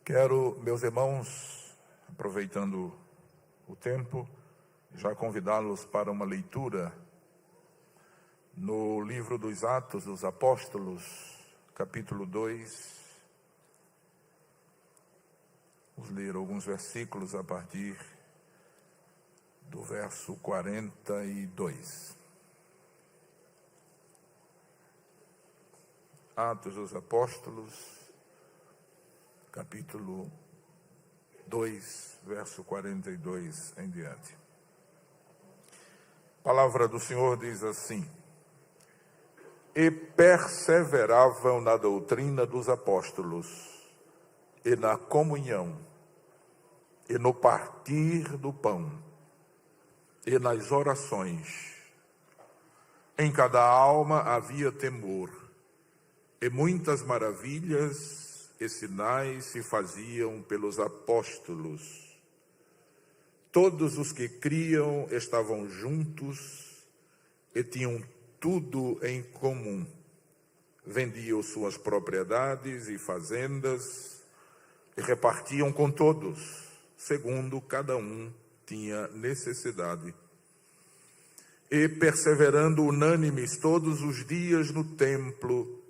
Quero, meus irmãos, aproveitando o tempo, já convidá-los para uma leitura no livro dos Atos dos Apóstolos, capítulo 2. Vamos ler alguns versículos a partir do verso 42. Atos dos Apóstolos, capítulo 2, verso 42 em diante. A palavra do Senhor diz assim: E perseveravam na doutrina dos apóstolos, e na comunhão, e no partir do pão, e nas orações. Em cada alma havia temor, e muitas maravilhas e sinais se faziam pelos apóstolos. Todos os que criam estavam juntos e tinham tudo em comum. Vendiam suas propriedades e fazendas e repartiam com todos, segundo cada um tinha necessidade. E perseverando unânimes todos os dias no templo,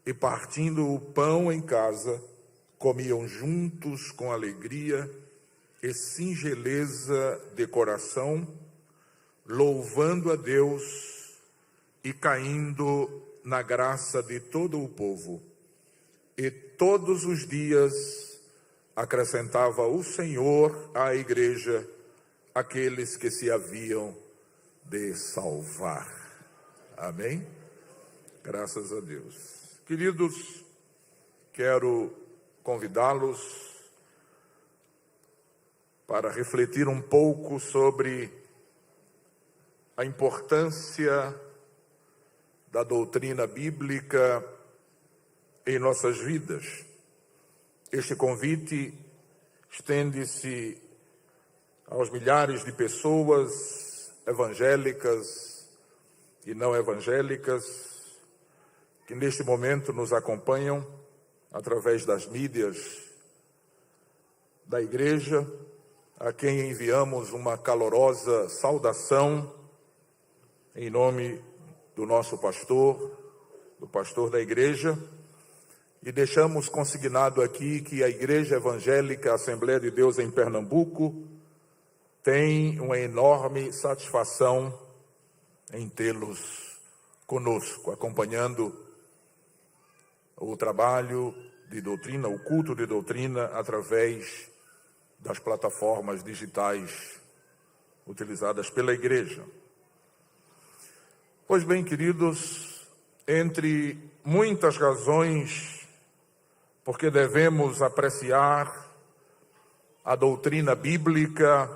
e partindo o pão em casa, comiam juntos com alegria e singeleza de coração, louvando a Deus e caindo na graça de todo o povo. E todos os dias acrescentava o Senhor à igreja aqueles que se haviam de salvar. Amém? Graças a Deus. Queridos, quero convidá-los para refletir um pouco sobre a importância da doutrina bíblica em nossas vidas. Este convite estende-se aos milhares de pessoas evangélicas e não evangélicas que neste momento nos acompanham através das mídias da igreja, a quem enviamos uma calorosa saudação em nome do nosso pastor, do pastor da igreja, e deixamos consignado aqui que a Igreja Evangélica Assembleia de Deus em Pernambuco tem uma enorme satisfação em tê-los conosco, acompanhando o trabalho de doutrina, o culto de doutrina, através das plataformas digitais utilizadas pela igreja. Pois bem, queridos, entre muitas razões porque devemos apreciar a doutrina bíblica,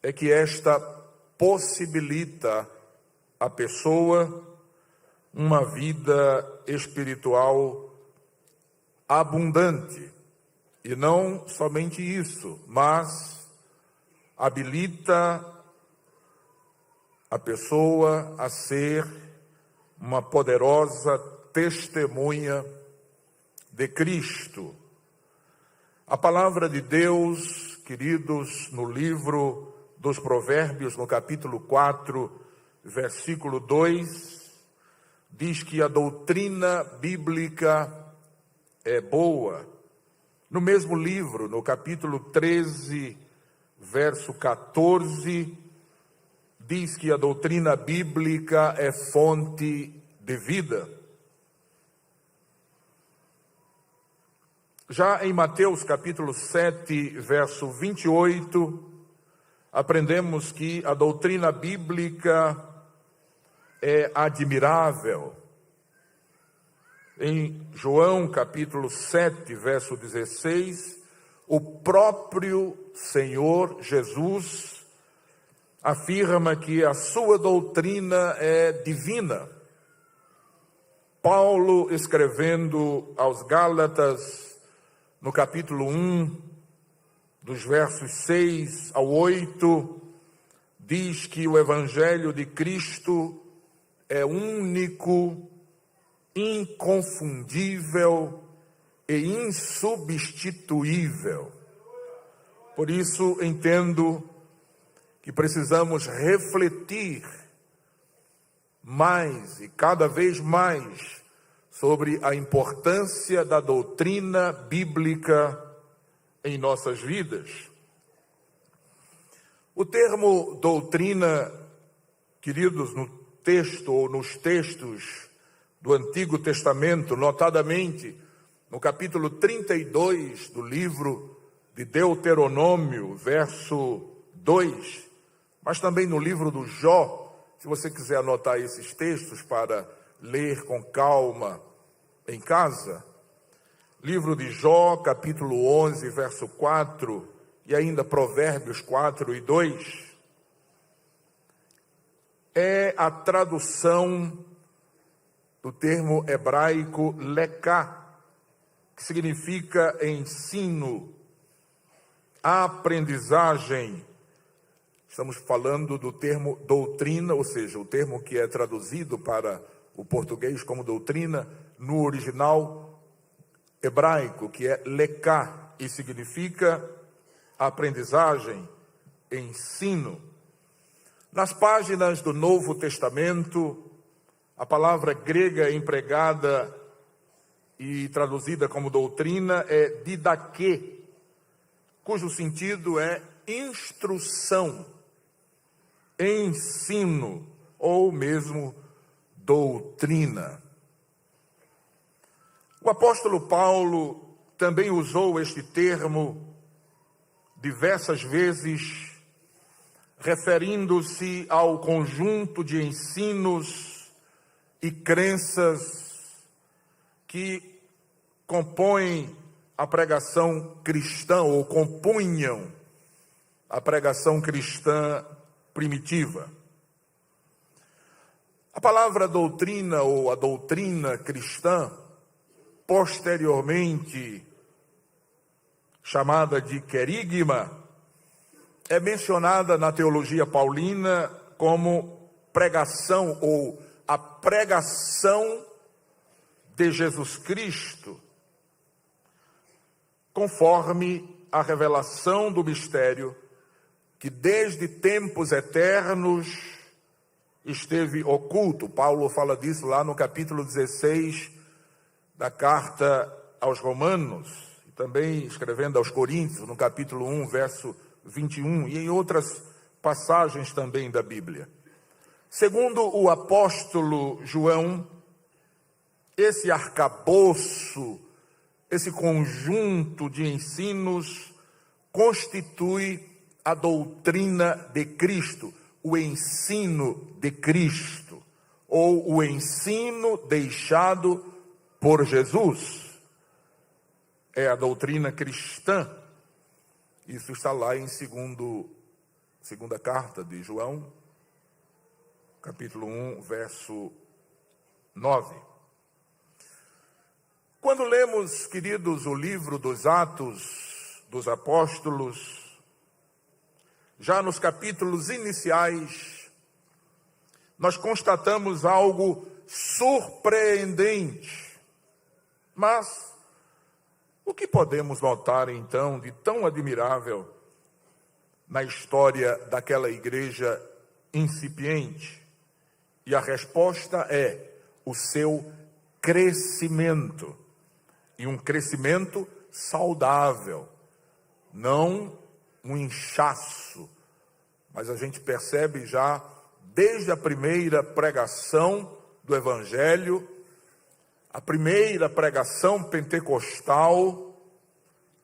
é que esta possibilita a pessoa uma vida espiritual abundante. E não somente isso, mas habilita a pessoa a ser uma poderosa testemunha de Cristo. A palavra de Deus, queridos, no livro dos Provérbios, no capítulo 4, versículo 2, diz que a doutrina bíblica é boa. No mesmo livro, no capítulo 13, verso 14, diz que a doutrina bíblica é fonte de vida. Já em Mateus capítulo 7, verso 28, aprendemos que a doutrina bíblica é admirável. Em João capítulo 7, verso 16, o próprio Senhor Jesus afirma que a sua doutrina é divina. Paulo, escrevendo aos Gálatas, no capítulo 1, dos versos 6 ao 8, diz que o Evangelho de Cristo é único, inconfundível e insubstituível. Por isso, entendo que precisamos refletir mais e cada vez mais sobre a importância da doutrina bíblica em nossas vidas. O termo doutrina, queridos, no texto ou nos textos do Antigo Testamento, notadamente no capítulo 32 do livro de Deuteronômio, verso 2, mas também no livro do Jó, se você quiser anotar esses textos para ler com calma em casa, livro de Jó, capítulo 11, verso 4, e ainda Provérbios 4 e 2, é a tradução do termo hebraico leká, que significa ensino, aprendizagem. Estamos falando do termo doutrina, ou seja, o termo que é traduzido para o português como doutrina, no original hebraico, que é leká, e significa aprendizagem, ensino. Nas páginas do Novo Testamento, a palavra grega empregada e traduzida como doutrina é didaquê, cujo sentido é instrução, ensino ou mesmo doutrina. O apóstolo Paulo também usou este termo diversas vezes, referindo-se ao conjunto de ensinos e crenças que compõem a pregação cristã, ou compunham a pregação cristã primitiva. A palavra doutrina, ou a doutrina cristã, posteriormente chamada de querigma, é mencionada na teologia paulina como pregação, ou a pregação de Jesus Cristo, conforme a revelação do mistério que desde tempos eternos esteve oculto. Paulo fala disso lá no capítulo 16 da carta aos Romanos, e também escrevendo aos Coríntios, no capítulo 1, verso 21, e em outras passagens também da Bíblia. Segundo o apóstolo João, esse arcabouço, esse conjunto de ensinos constitui a doutrina de Cristo, o ensino de Cristo, ou o ensino deixado por Jesus. É a doutrina cristã. Isso está lá em segunda carta de João, capítulo 1, verso 9. Quando lemos, queridos, o livro dos Atos dos Apóstolos, já nos capítulos iniciais, nós constatamos algo surpreendente. Mas o que podemos notar, então, de tão admirável na história daquela igreja incipiente? E a resposta é o seu crescimento. E um crescimento saudável, não um inchaço. Mas a gente percebe já, desde a primeira pregação do Evangelho, a primeira pregação pentecostal,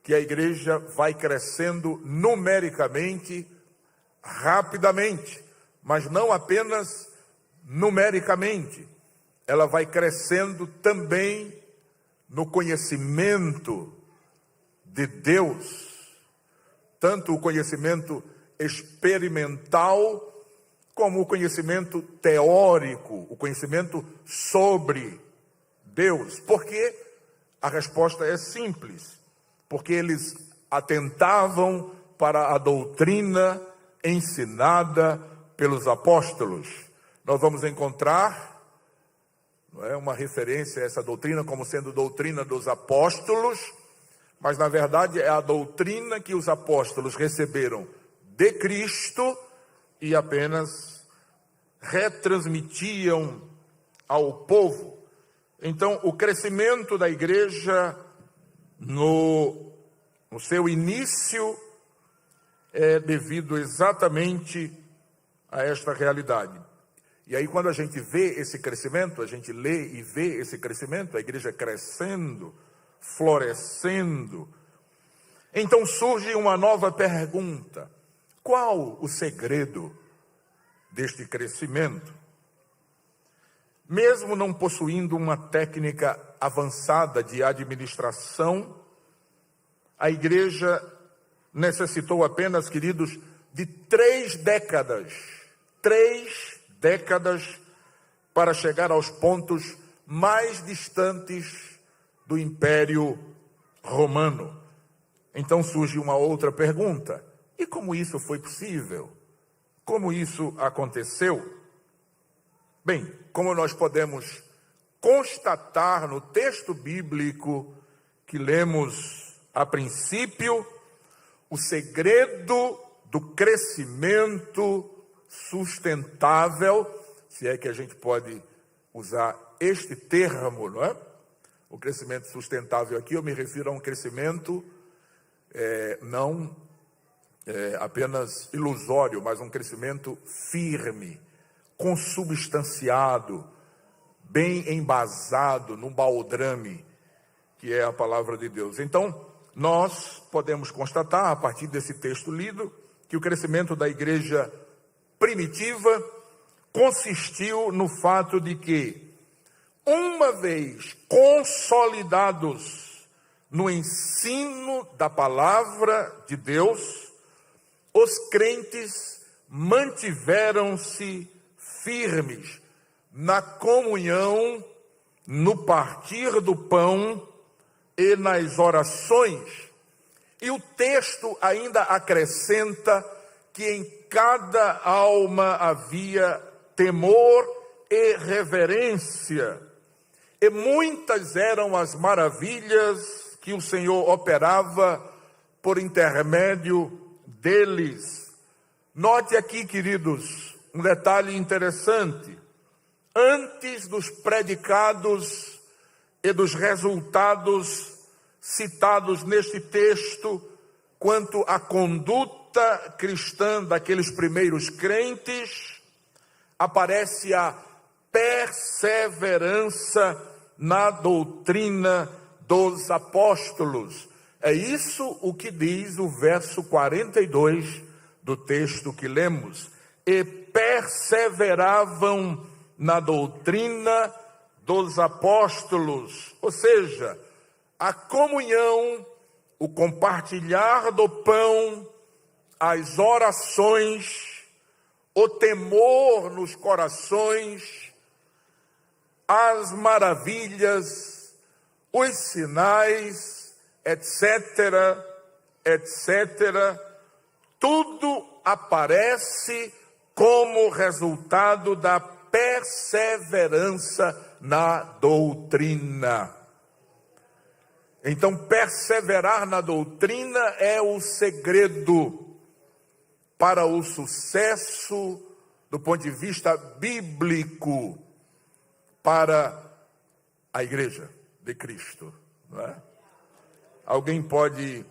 que a igreja vai crescendo numericamente, rapidamente, mas não apenas numericamente, ela vai crescendo também no conhecimento de Deus, tanto o conhecimento experimental, como o conhecimento teórico, o conhecimento sobre Deus. Por quê? A resposta é simples, porque eles atentavam para a doutrina ensinada pelos apóstolos. Nós vamos encontrar não é uma referência a essa doutrina como sendo doutrina dos apóstolos, mas na verdade é a doutrina que os apóstolos receberam de Cristo e apenas retransmitiam ao povo. Então, o crescimento da igreja no seu início é devido exatamente a esta realidade. E aí, quando a gente vê esse crescimento, a gente lê e vê esse crescimento, a igreja crescendo, florescendo, então surge uma nova pergunta: qual o segredo deste crescimento? Mesmo não possuindo uma técnica avançada de administração, a igreja necessitou apenas, queridos, de 3 décadas para chegar aos pontos mais distantes do Império Romano. Então surge uma outra pergunta: e como isso foi possível? Como isso aconteceu? Bem, como nós podemos constatar no texto bíblico que lemos a princípio, o segredo do crescimento sustentável, se é que a gente pode usar este termo, não é? O crescimento sustentável aqui, eu me refiro a um crescimento não apenas ilusório, mas um crescimento firme, consubstanciado, bem embasado no baldrame, que é a palavra de Deus. Então, nós podemos constatar, a partir desse texto lido, que o crescimento da igreja primitiva consistiu no fato de que, uma vez consolidados no ensino da palavra de Deus, os crentes mantiveram-se firmes na comunhão, no partir do pão e nas orações. E o texto ainda acrescenta que em cada alma havia temor e reverência, e muitas eram as maravilhas que o Senhor operava por intermédio deles. Note aqui, queridos, um detalhe interessante: antes dos predicados e dos resultados citados neste texto quanto à conduta cristã daqueles primeiros crentes, aparece a perseverança na doutrina dos apóstolos. É isso o que diz o verso 42 do texto que lemos: e perseveravam na doutrina dos apóstolos. Ou seja, a comunhão, o compartilhar do pão, as orações, o temor nos corações, as maravilhas, os sinais, etc., tudo aparece como resultado da perseverança na doutrina. Então, perseverar na doutrina é o segredo para o sucesso do ponto de vista bíblico para a igreja de Cristo, não é? Alguém pode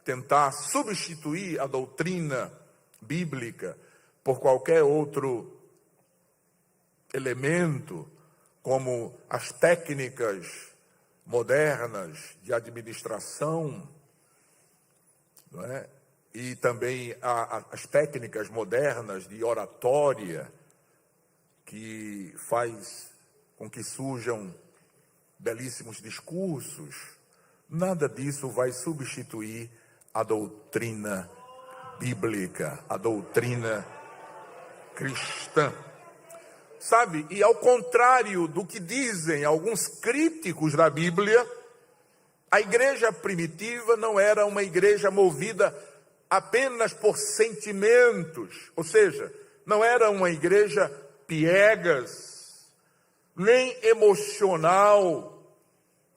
tentar substituir a doutrina bíblica por qualquer outro elemento, como as técnicas modernas de administração, não é? E também as técnicas modernas de oratória, que faz com que surjam belíssimos discursos. Nada disso vai substituir a doutrina bíblica, a doutrina cristã. Sabe, e ao contrário do que dizem alguns críticos da Bíblia, a igreja primitiva não era uma igreja movida apenas por sentimentos, ou seja, não era uma igreja piegas, nem emocional.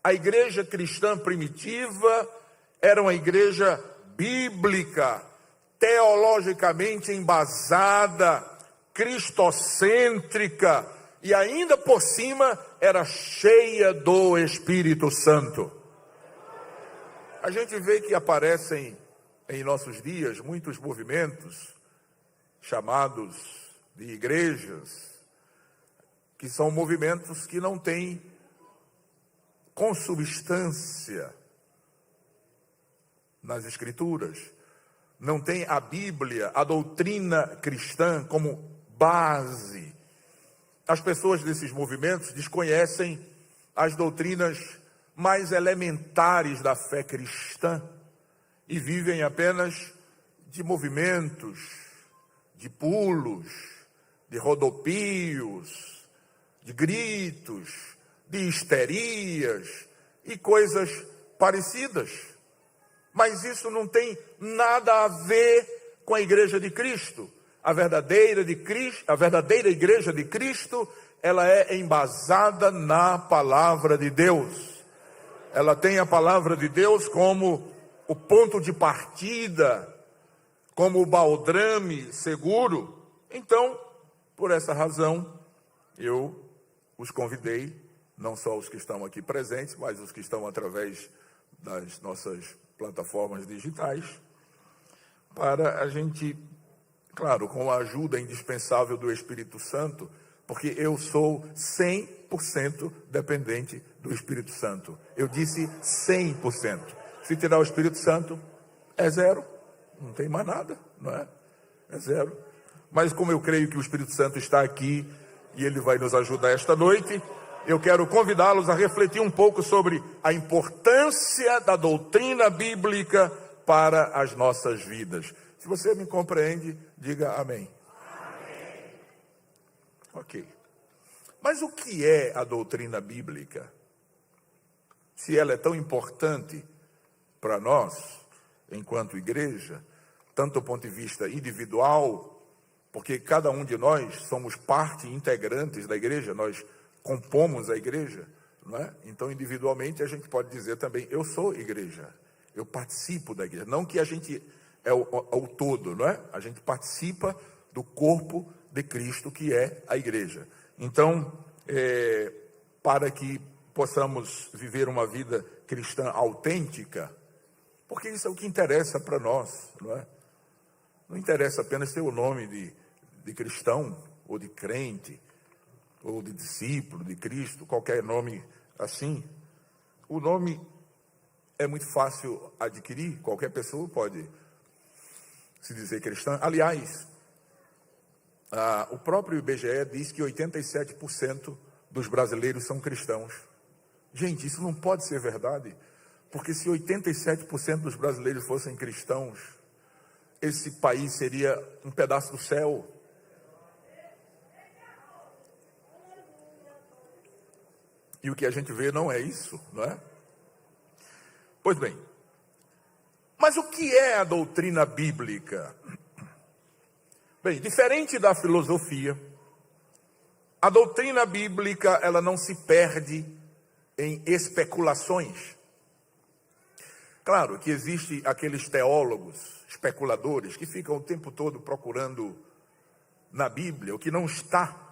A igreja cristã primitiva era uma igreja bíblica, teologicamente embasada, cristocêntrica, e ainda por cima era cheia do Espírito Santo. A gente vê que aparecem em nossos dias muitos movimentos chamados de igrejas, que são movimentos que não têm consubstância nas Escrituras, não tem a Bíblia, a doutrina cristã como base. As pessoas desses movimentos desconhecem as doutrinas mais elementares da fé cristã e vivem apenas de movimentos, de pulos, de rodopios, de gritos, de histerias e coisas parecidas. Mas isso não tem nada a ver com a igreja de Cristo. A verdadeira igreja de Cristo, ela é embasada na palavra de Deus. Ela tem a palavra de Deus como o ponto de partida, como o baldrame seguro. Então, por essa razão, eu os convidei, não só os que estão aqui presentes, mas os que estão através das nossas plataformas digitais, para a gente, claro, com a ajuda indispensável do Espírito Santo, porque eu sou 100% dependente do Espírito Santo. Eu disse 100%. Se tirar o Espírito Santo, é zero. Não tem mais nada, não é? É zero. Mas como eu creio que o Espírito Santo está aqui e ele vai nos ajudar esta noite, eu quero convidá-los a refletir um pouco sobre a importância da doutrina bíblica para as nossas vidas. Se você me compreende, diga amém. Amém. Ok. Mas o que é a doutrina bíblica? Se ela é tão importante para nós, enquanto igreja, tanto do ponto de vista individual, porque cada um de nós somos parte integrantes da igreja, nós compomos a igreja, não é? Então, individualmente, a gente pode dizer também, eu sou igreja, eu participo da igreja. Não que a gente é o todo, não é? A gente participa do corpo de Cristo, que é a igreja. Então, para que possamos viver uma vida cristã autêntica, porque isso é o que interessa para nós, não é? Não interessa apenas ter o nome de cristão, ou de crente, ou de discípulo de Cristo, qualquer nome assim. O nome é muito fácil adquirir, qualquer pessoa pode se dizer cristã. Aliás, o próprio IBGE diz que 87% dos brasileiros são cristãos. Gente, isso não pode ser verdade, porque se 87% dos brasileiros fossem cristãos, esse país seria um pedaço do céu. E o que a gente vê não é isso, não é? Pois bem, mas o que é a doutrina bíblica? Bem, diferente da filosofia, a doutrina bíblica, ela não se perde em especulações. Claro que existem aqueles teólogos, especuladores, que ficam o tempo todo procurando na Bíblia o que não está.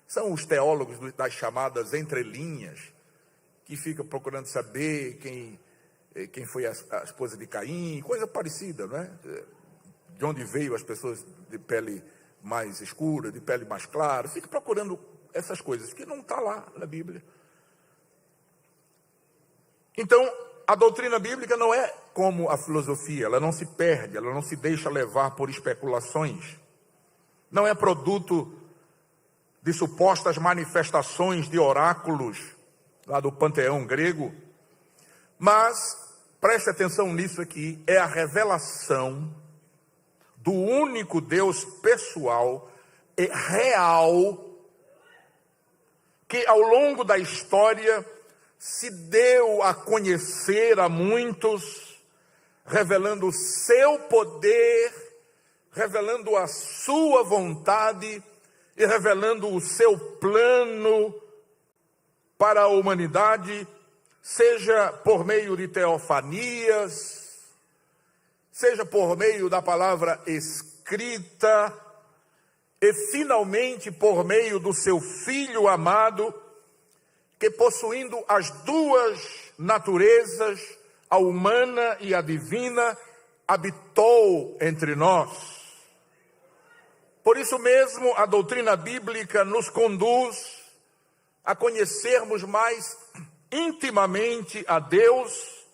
São os teólogos das chamadas entrelinhas, que ficam procurando saber quem foi a esposa de Caim, coisa parecida, não é? De onde veio as pessoas de pele mais escura, de pele mais clara, fica procurando essas coisas, que não está lá na Bíblia. Então, a doutrina bíblica não é como a filosofia, ela não se perde, ela não se deixa levar por especulações. Não é produto de supostas manifestações de oráculos lá do panteão grego, mas, preste atenção nisso aqui, é a revelação do único Deus pessoal e real, que ao longo da história se deu a conhecer a muitos, revelando o seu poder, revelando a sua vontade e revelando o seu plano para a humanidade, seja por meio de teofanias, seja por meio da palavra escrita, e finalmente por meio do seu Filho amado, que possuindo as duas naturezas, a humana e a divina, habitou entre nós. Por isso mesmo, a doutrina bíblica nos conduz a conhecermos mais intimamente a Deus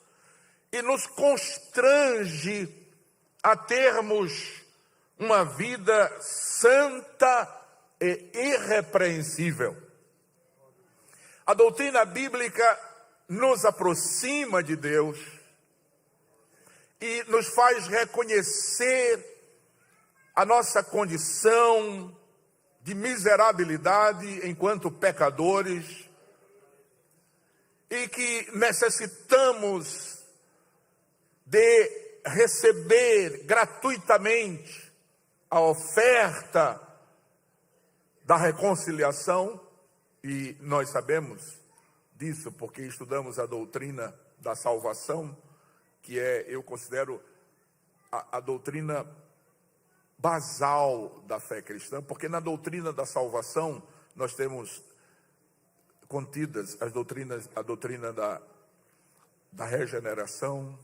e nos constrange a termos uma vida santa e irrepreensível. A doutrina bíblica nos aproxima de Deus e nos faz reconhecer a nossa condição de miserabilidade enquanto pecadores e que necessitamos de receber gratuitamente a oferta da reconciliação, e nós sabemos disso porque estudamos a doutrina da salvação, que eu considero a doutrina basal da fé cristã, porque na doutrina da salvação nós temos contidas a doutrina da regeneração,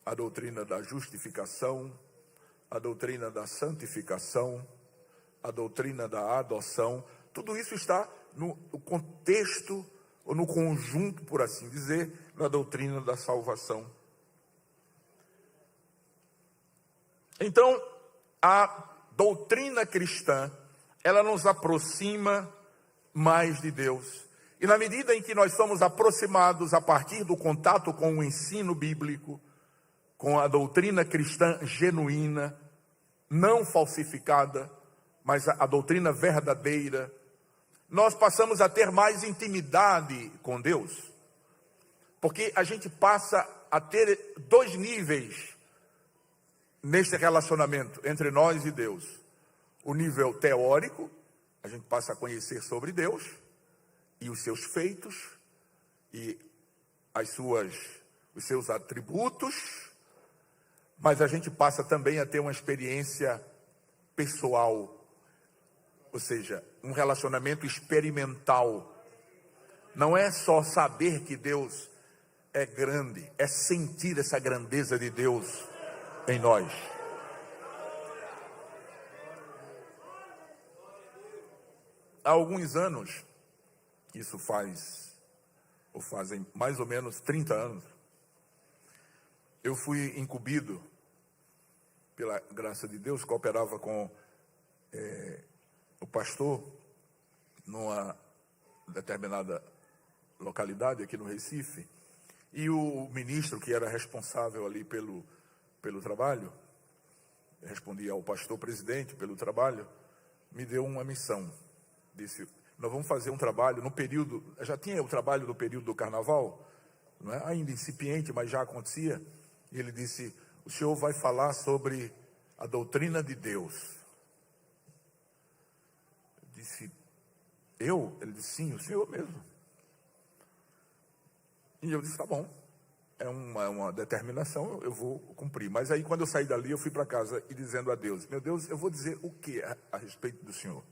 a doutrina da justificação, a doutrina da santificação, a doutrina da adoção. Tudo isso está no contexto, ou no conjunto, por assim dizer, da doutrina da salvação. Então, a doutrina cristã, ela nos aproxima mais de Deus. E na medida em que nós somos aproximados a partir do contato com o ensino bíblico, com a doutrina cristã genuína, não falsificada, mas a doutrina verdadeira, nós passamos a ter mais intimidade com Deus. Porque a gente passa a ter dois níveis neste relacionamento entre nós e Deus. O nível teórico, a gente passa a conhecer sobre Deus e os seus feitos e os seus atributos, mas a gente passa também a ter uma experiência pessoal, ou seja, um relacionamento experimental. Não é só saber que Deus é grande, é sentir essa grandeza de Deus em nós. Há alguns anos, isso fazem mais ou menos 30 anos, eu fui incumbido, pela graça de Deus, cooperava com o pastor numa determinada localidade aqui no Recife, e o ministro que era responsável ali pelo trabalho, respondia ao pastor presidente pelo trabalho, me deu uma missão. Disse: nós vamos fazer um trabalho no período, já tinha o trabalho no período do carnaval, não é? Ainda incipiente, mas já acontecia, e ele disse: o senhor vai falar sobre a doutrina de Deus. Eu disse: eu? Ele disse: sim, o senhor mesmo. E eu disse: tá bom, é uma determinação, eu vou cumprir. Mas aí, quando eu saí dali, eu fui para casa e dizendo a Deus: meu Deus, eu vou dizer o que a respeito do senhor?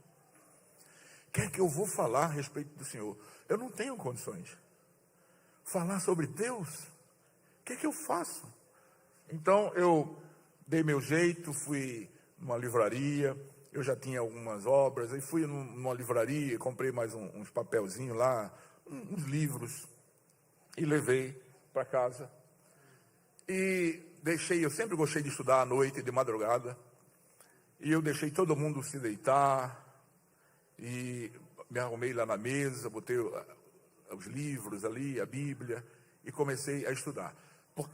O que é que eu vou falar a respeito do senhor? Eu não tenho condições. Falar sobre Deus? O que é que eu faço? Então, eu dei meu jeito, fui numa livraria, eu já tinha algumas obras, aí fui numa livraria, comprei mais uns papelzinhos lá, uns livros, e levei para casa. E eu sempre gostei de estudar à noite, de madrugada, e eu deixei todo mundo se deitar, e me arrumei lá na mesa, botei os livros ali, a Bíblia, e comecei a estudar.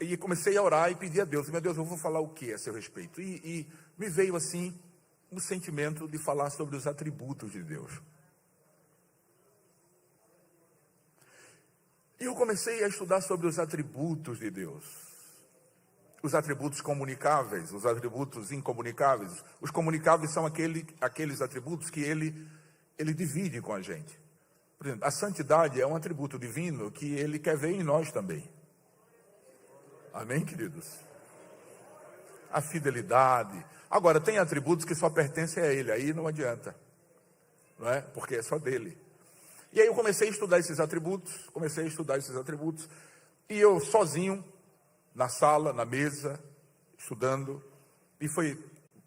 E comecei a orar e pedir a Deus: meu Deus, eu vou falar o que a seu respeito? E me veio assim o sentimento de falar sobre os atributos de Deus. E eu comecei a estudar sobre os atributos de Deus. Os atributos comunicáveis, os atributos incomunicáveis. Os comunicáveis são aqueles atributos que ele divide com a gente. Por exemplo, a santidade é um atributo divino que Ele quer ver em nós também. Amém, queridos? A fidelidade. Agora, tem atributos que só pertencem a Ele, aí não adianta, não é? Porque é só dele. E aí eu comecei a estudar esses atributos, e eu sozinho, na sala, na mesa, estudando, e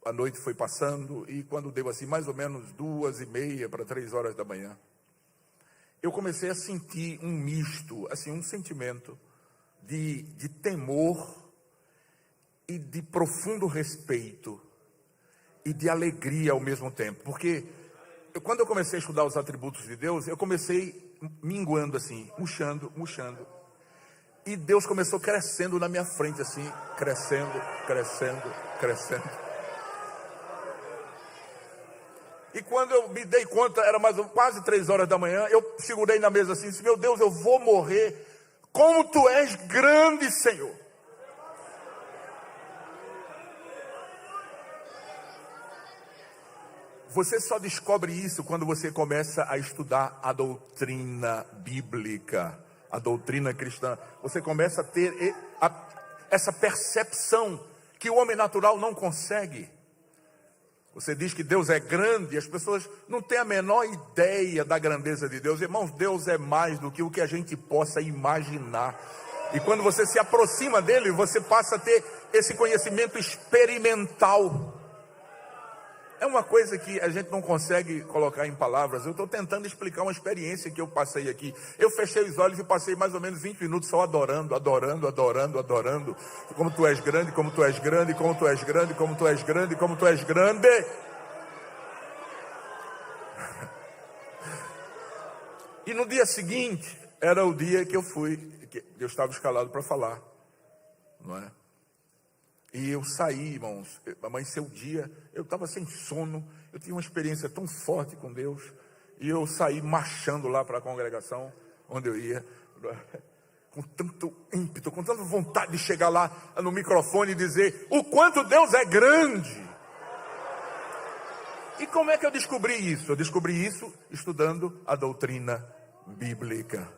a noite foi passando, e quando deu assim, mais ou menos 2:30 para 3 horas da manhã, eu comecei a sentir um misto, assim, um sentimento de temor e de profundo respeito e de alegria ao mesmo tempo, porque quando eu comecei a estudar os atributos de Deus, eu comecei minguando assim, murchando, e Deus começou crescendo na minha frente assim, crescendo. E quando eu me dei conta, era quase 3 horas da manhã, eu segurei na mesa assim, disse: meu Deus, eu vou morrer. Como tu és grande, Senhor. Você só descobre isso quando você começa a estudar a doutrina bíblica, a doutrina cristã. Você começa a ter essa percepção que o homem natural não consegue. Você diz que Deus é grande, e as pessoas não têm a menor ideia da grandeza de Deus. Irmãos, Deus é mais do que o que a gente possa imaginar. E quando você se aproxima dele, você passa a ter esse conhecimento experimental. É uma coisa que a gente não consegue colocar em palavras. Eu estou tentando explicar uma experiência que eu passei aqui. Eu fechei os olhos e passei mais ou menos 20 minutos só adorando. Como tu és grande, como tu és grande, como tu és grande, como tu és grande, como tu és grande. E no dia seguinte, era o dia que eu estava escalado para falar, não é? E eu saí, irmãos, amanheceu o dia, eu estava sem sono, eu tinha uma experiência tão forte com Deus, e eu saí marchando lá para a congregação, onde eu ia, com tanto ímpeto, com tanta vontade de chegar lá no microfone e dizer o quanto Deus é grande. E como é que eu descobri isso? Eu descobri isso estudando a doutrina bíblica,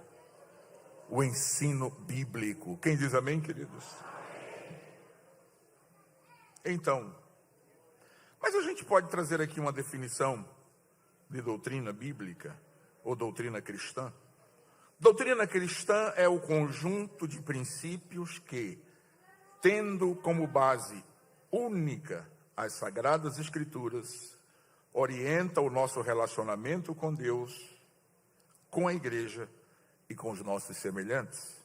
o ensino bíblico. Quem diz amém, queridos? Então, mas a gente pode trazer aqui uma definição de doutrina bíblica ou doutrina cristã. Doutrina cristã é o conjunto de princípios que, tendo como base única as Sagradas Escrituras, orienta o nosso relacionamento com Deus, com a igreja e com os nossos semelhantes.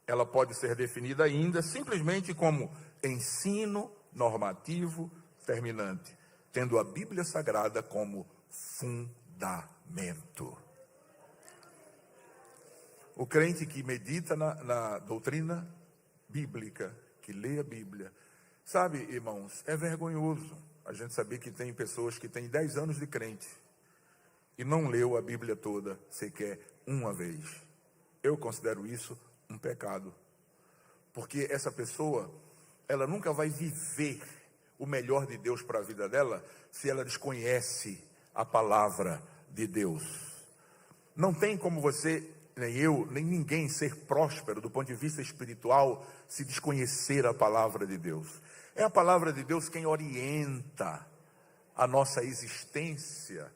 Ela pode ser definida ainda simplesmente como ensino normativo terminante, tendo a Bíblia Sagrada como fundamento. O crente que medita na doutrina bíblica, que lê a Bíblia, sabe, irmãos, é vergonhoso a gente saber que tem pessoas que têm 10 anos de crente e não leu a Bíblia toda sequer uma vez. Eu considero isso um pecado, porque essa pessoa, ela nunca vai viver o melhor de Deus para a vida dela se ela desconhece a palavra de Deus. Não tem como você, nem eu, nem ninguém ser próspero do ponto de vista espiritual se desconhecer a palavra de Deus. É a palavra de Deus quem orienta a nossa existência.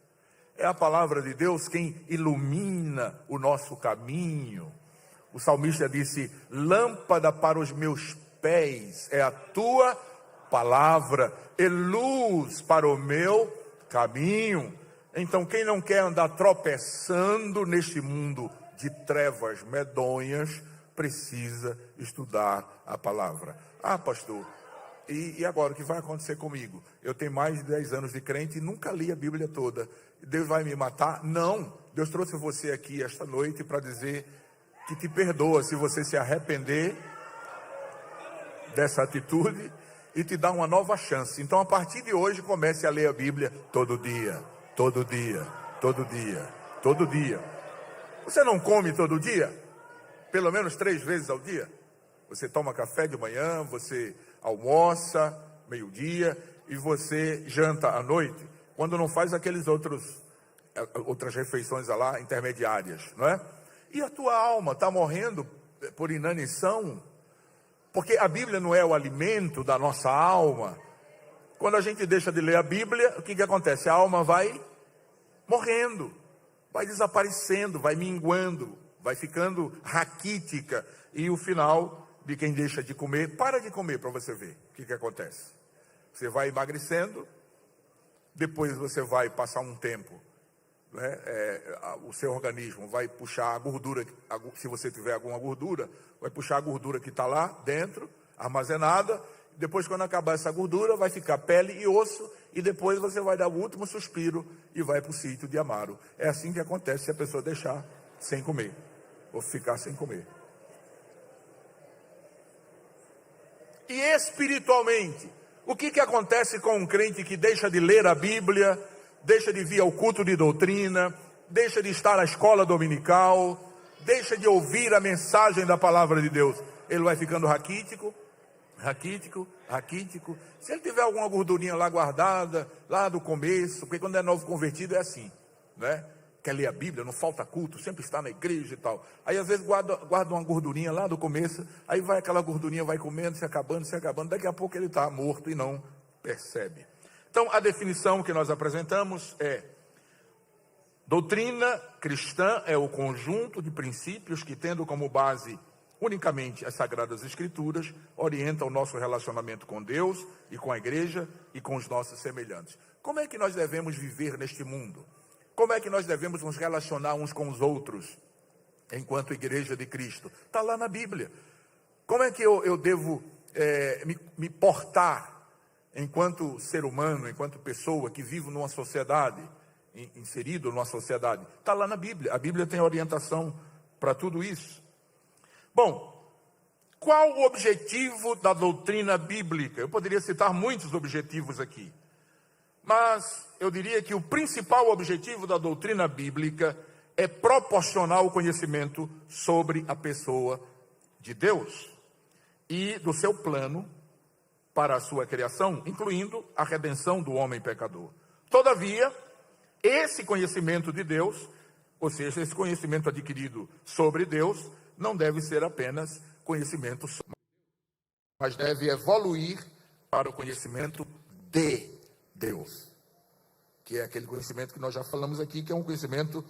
É a palavra de Deus quem ilumina o nosso caminho. O salmista disse: lâmpada para os meus pés é a tua palavra e luz para o meu caminho. Então, quem não quer andar tropeçando neste mundo de trevas medonhas, precisa estudar a palavra. Ah, pastor, e agora o que vai acontecer comigo? Eu tenho mais de 10 anos de crente e nunca li a Bíblia toda. Deus vai me matar? Não. Deus trouxe você aqui esta noite para dizer que te perdoa se você se arrepender dessa atitude e te dá uma nova chance. Então, a partir de hoje, comece a ler a Bíblia todo dia. Você não come todo dia? Pelo menos 3 vezes ao dia? Você toma café de manhã, você almoça meio-dia e você janta à noite, quando não faz aqueles outros outras refeições lá intermediárias, não é? E a tua alma está morrendo por inanição, porque a Bíblia não é o alimento da nossa alma. Quando a gente deixa de ler a Bíblia, o que acontece? A alma vai morrendo, vai desaparecendo, vai minguando, vai ficando raquítica, e o final de quem deixa de comer, para de comer para você ver o que acontece. Você vai emagrecendo, depois você vai passar um tempo, né? O seu organismo vai puxar a gordura, se você tiver alguma gordura, vai puxar a gordura que está lá dentro, armazenada. Depois, quando acabar essa gordura, vai ficar pele e osso, e depois você vai dar o último suspiro e vai para o sítio de Amaro. É assim que acontece se a pessoa deixar sem comer, ou ficar sem comer. E espiritualmente, o que acontece com um crente que deixa de ler a Bíblia, deixa de vir ao culto de doutrina, deixa de estar na escola dominical, deixa de ouvir a mensagem da palavra de Deus? Ele vai ficando raquítico. Se ele tiver alguma gordurinha lá guardada, lá do começo, porque quando é novo convertido é assim, né? Quer ler a Bíblia, não falta culto, sempre está na igreja e tal. Aí às vezes guarda uma gordurinha lá do começo, aí vai aquela gordurinha, vai comendo, se acabando, daqui a pouco ele está morto e não percebe. Então a definição que nós apresentamos é: doutrina cristã é o conjunto de princípios que, tendo como base unicamente as Sagradas Escrituras, orienta o nosso relacionamento com Deus e com a igreja e com os nossos semelhantes. Como é que nós devemos viver neste mundo? Como é que nós devemos nos relacionar uns com os outros, enquanto igreja de Cristo? Está lá na Bíblia. Como é que eu devo me portar enquanto ser humano, enquanto pessoa que vive numa sociedade, inserido numa sociedade? Está lá na Bíblia. A Bíblia tem orientação para tudo isso. Bom, qual o objetivo da doutrina bíblica? Eu poderia citar muitos objetivos aqui, mas eu diria que o principal objetivo da doutrina bíblica é proporcionar o conhecimento sobre a pessoa de Deus e do seu plano para a sua criação, incluindo a redenção do homem pecador. Todavia, esse conhecimento de Deus, ou seja, esse conhecimento adquirido sobre Deus, não deve ser apenas conhecimento, mas deve evoluir para o conhecimento de Deus, que é aquele conhecimento que nós já falamos aqui, que é um conhecimento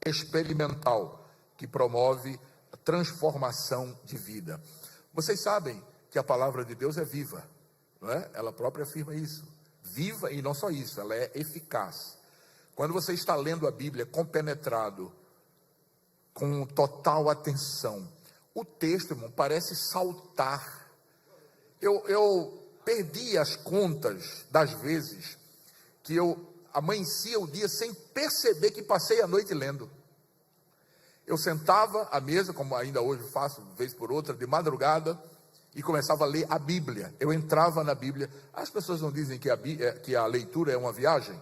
experimental, que promove a transformação de vida. Vocês sabem que a palavra de Deus é viva, não é? Ela própria afirma isso, viva, e não só isso, ela é eficaz. Quando você está lendo a Bíblia compenetrado, com total atenção, o texto, irmão, parece saltar. Eu perdi as contas das vezes que eu amanhecia o dia sem perceber que passei a noite lendo. Eu sentava à mesa, como ainda hoje faço, vez por outra, de madrugada, e começava a ler a Bíblia. Eu entrava na Bíblia. As pessoas não dizem que a leitura é uma viagem?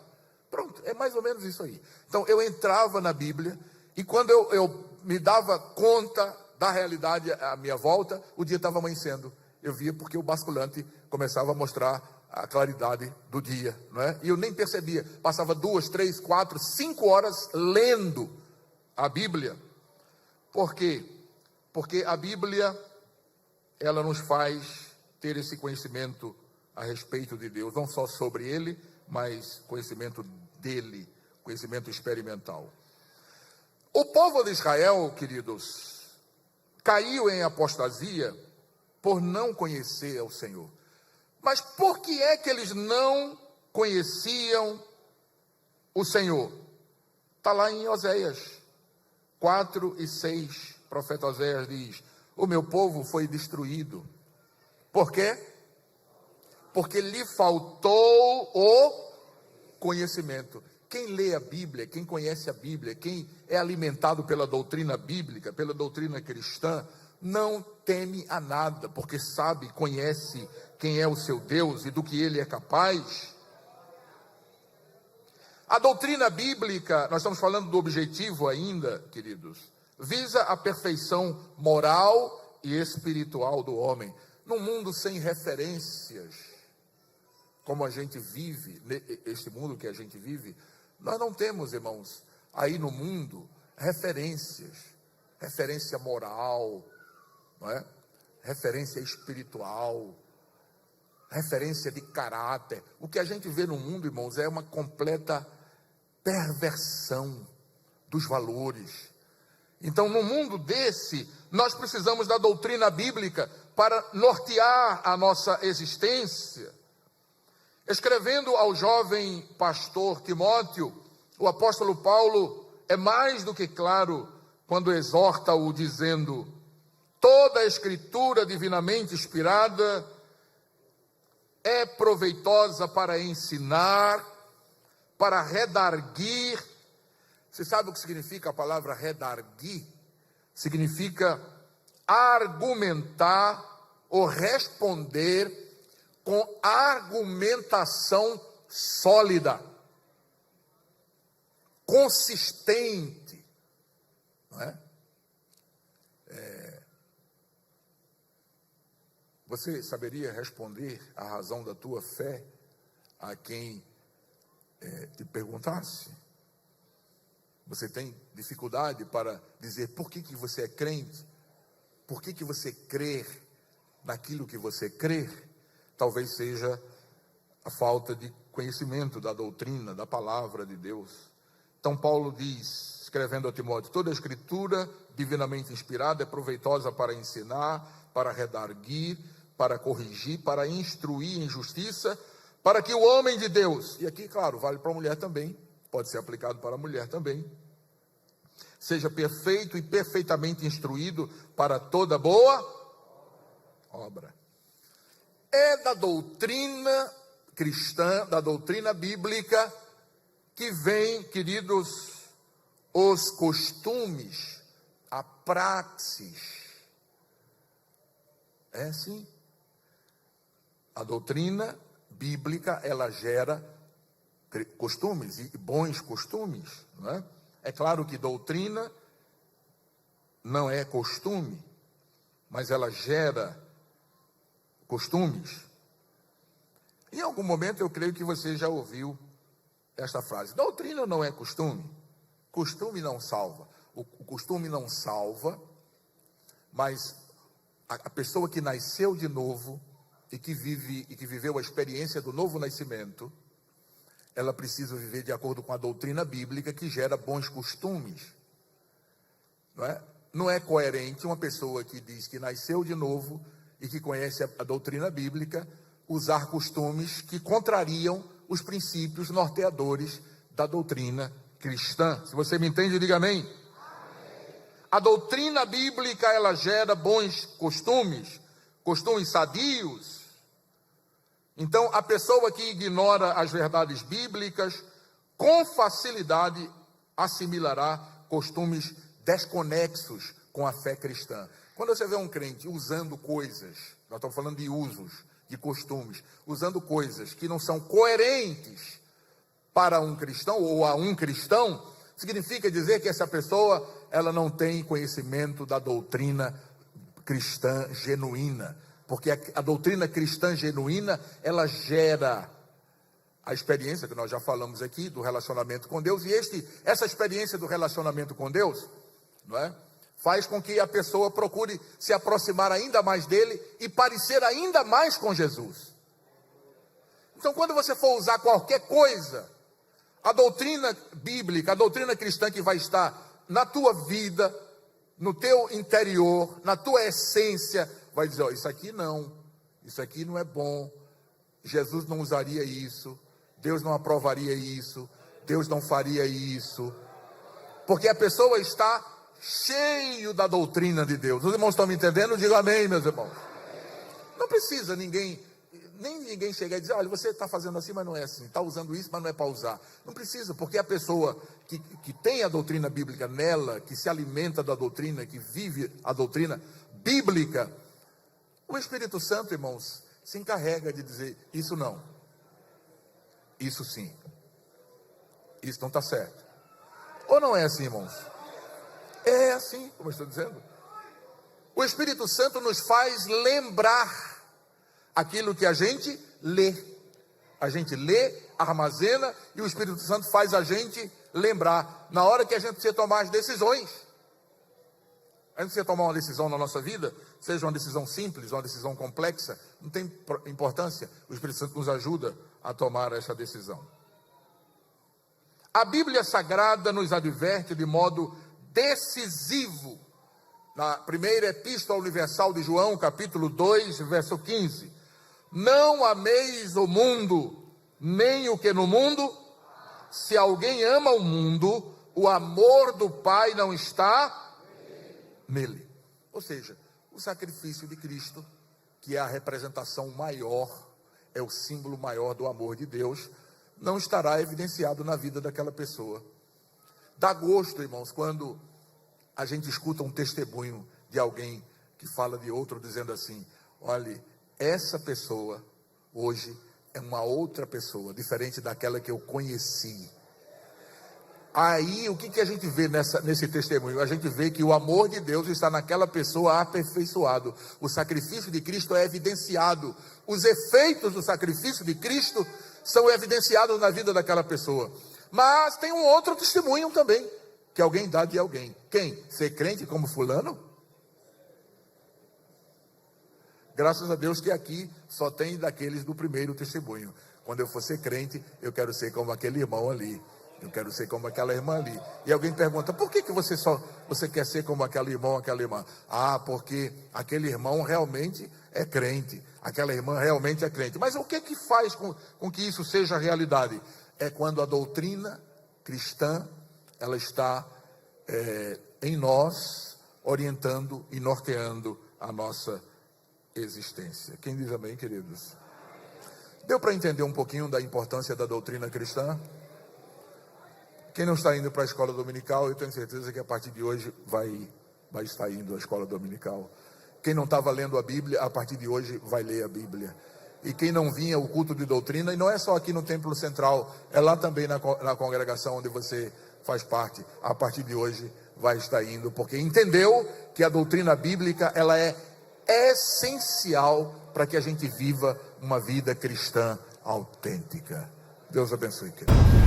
Pronto, é mais ou menos isso aí. Então, eu entrava na Bíblia, e quando eu me dava conta da realidade à minha volta, o dia estava amanhecendo. Eu via porque o basculante começava a mostrar a claridade do dia, não é? E eu nem percebia. Passava 2, 3, 4, 5 horas lendo a Bíblia. Por quê? Porque a Bíblia, ela nos faz ter esse conhecimento a respeito de Deus, não só sobre Ele, mas conhecimento dele, conhecimento experimental. O povo de Israel, queridos, caiu em apostasia por não conhecer o Senhor. Mas por que é que eles não conheciam o Senhor? Está lá em Oséias 4 e 6, o profeta Oséias diz: o meu povo foi destruído. Por quê? Porque lhe faltou o conhecimento. Quem lê a Bíblia, quem conhece a Bíblia, quem é alimentado pela doutrina bíblica, pela doutrina cristã, não teme a nada, porque sabe, conhece quem é o seu Deus e do que ele é capaz. A doutrina bíblica, nós estamos falando do objetivo ainda, queridos, visa a perfeição moral e espiritual do homem. Num mundo sem referências, como a gente vive, este mundo que a gente vive, nós não temos, irmãos, aí no mundo referências, referência moral, não é? Referência espiritual, referência de caráter. O que a gente vê no mundo, irmãos, é uma completa perversão dos valores. Então, no mundo desse, nós precisamos da doutrina bíblica para nortear a nossa existência. Escrevendo ao jovem pastor Timóteo, o apóstolo Paulo é mais do que claro quando exorta-o dizendo: toda a escritura divinamente inspirada é proveitosa para ensinar, para redarguir. Você sabe o que significa a palavra redarguir? Significa argumentar ou responder com argumentação sólida, consistente, não é? Você saberia responder a razão da tua fé a quem te perguntasse? Você tem dificuldade para dizer por que você é crente? Por que você crê naquilo que você crê? Talvez seja a falta de conhecimento da doutrina, da palavra de Deus. Então Paulo diz, escrevendo a Timóteo: toda a escritura divinamente inspirada é proveitosa para ensinar, para redarguir, para corrigir, para instruir em justiça, para que o homem de Deus, e aqui, claro, vale para a mulher também, pode ser aplicado para a mulher também, seja perfeito e perfeitamente instruído para toda boa obra. É da doutrina cristã, da doutrina bíblica, que vem, queridos, os costumes, a praxis. É assim. A doutrina bíblica, ela gera costumes, e bons costumes, não é? É claro que doutrina não é costume, mas ela gera costumes. Em algum momento eu creio que você já ouviu esta frase: doutrina não é costume, costume não salva. O costume não salva, mas a pessoa que nasceu de novo e que viveu a experiência do novo nascimento, ela precisa viver de acordo com a doutrina bíblica, que gera bons costumes, não é? Não é coerente uma pessoa que diz que nasceu de novo e que conhece a doutrina bíblica usar costumes que contrariam os princípios norteadores da doutrina cristã. Se você me entende, diga amém. A doutrina bíblica, ela gera bons costumes, costumes sadios. Então, a pessoa que ignora as verdades bíblicas, com facilidade assimilará costumes desconexos com a fé cristã. Quando você vê um crente usando coisas, nós estamos falando de usos, de costumes, usando coisas que não são coerentes para um cristão ou a um cristão, significa dizer que essa pessoa, ela não tem conhecimento da doutrina cristã genuína. Porque a doutrina cristã genuína, ela gera a experiência que nós já falamos aqui do relacionamento com Deus, e essa experiência do relacionamento com Deus, não é? Faz com que a pessoa procure se aproximar ainda mais dele e parecer ainda mais com Jesus. Então, quando você for usar qualquer coisa, a doutrina bíblica, a doutrina cristã que vai estar na tua vida, no teu interior, na tua essência, vai dizer: ó, isso aqui não é bom, Jesus não usaria isso, Deus não aprovaria isso, Deus não faria isso, porque a pessoa está cheio da doutrina de Deus. Os irmãos estão me entendendo? Diga amém, meus irmãos. Não precisa nem ninguém chegar e dizer: olha, você está fazendo assim, mas não é assim, está usando isso, mas não é para usar. Não precisa, porque a pessoa que tem a doutrina bíblica nela, que se alimenta da doutrina, que vive a doutrina bíblica, o Espírito Santo, irmãos, se encarrega de dizer: isso não, isso sim, isso não está certo. Ou não é assim, irmãos? É assim, como eu estou dizendo. O Espírito Santo nos faz lembrar aquilo que a gente lê, A gente lê, armazena e o Espírito Santo faz a gente lembrar. Na hora que a gente precisa tomar as decisões. A gente precisa tomar uma decisão na nossa vida, seja uma decisão simples, uma decisão complexa, não tem importância. O Espírito Santo nos ajuda a tomar essa decisão. A Bíblia Sagrada nos adverte de modo decisivo, na primeira Epístola Universal de João, capítulo 2, verso 15. Não ameis o mundo, nem o que no mundo. Se alguém ama o mundo, o amor do Pai não está nele. Ou seja, o sacrifício de Cristo, que é a representação maior, é o símbolo maior do amor de Deus, não estará evidenciado na vida daquela pessoa. Dá gosto, irmãos, quando a gente escuta um testemunho de alguém que fala de outro, dizendo assim: olha, essa pessoa hoje é uma outra pessoa, diferente daquela que eu conheci. Aí, o que a gente vê nesse testemunho? A gente vê que o amor de Deus está naquela pessoa aperfeiçoado. O sacrifício de Cristo é evidenciado. Os efeitos do sacrifício de Cristo são evidenciados na vida daquela pessoa. Mas tem um outro testemunho também, que alguém dá de alguém. Quem? Ser crente como fulano? Graças a Deus que aqui só tem daqueles do primeiro testemunho. Quando eu for ser crente, eu quero ser como aquele irmão ali. Eu quero ser como aquela irmã ali. E alguém pergunta: por que você quer ser como aquele irmão, aquela irmã? Ah, porque aquele irmão realmente é crente. Aquela irmã realmente é crente. Mas o que faz com que isso seja realidade? É quando a doutrina cristã, ela está em nós, orientando e norteando a nossa existência. Quem diz amém, queridos? Deu para entender um pouquinho da importância da doutrina cristã? Quem não está indo para a escola dominical, eu tenho certeza que a partir de hoje vai estar indo à escola dominical. Quem não estava lendo a Bíblia, a partir de hoje vai ler a Bíblia. E quem não vinha ao culto de doutrina, e não é só aqui no Templo Central, é lá também na congregação onde você faz parte, a partir de hoje vai estar indo, porque entendeu que a doutrina bíblica, ela é essencial para que a gente viva uma vida cristã autêntica. Deus abençoe, querido.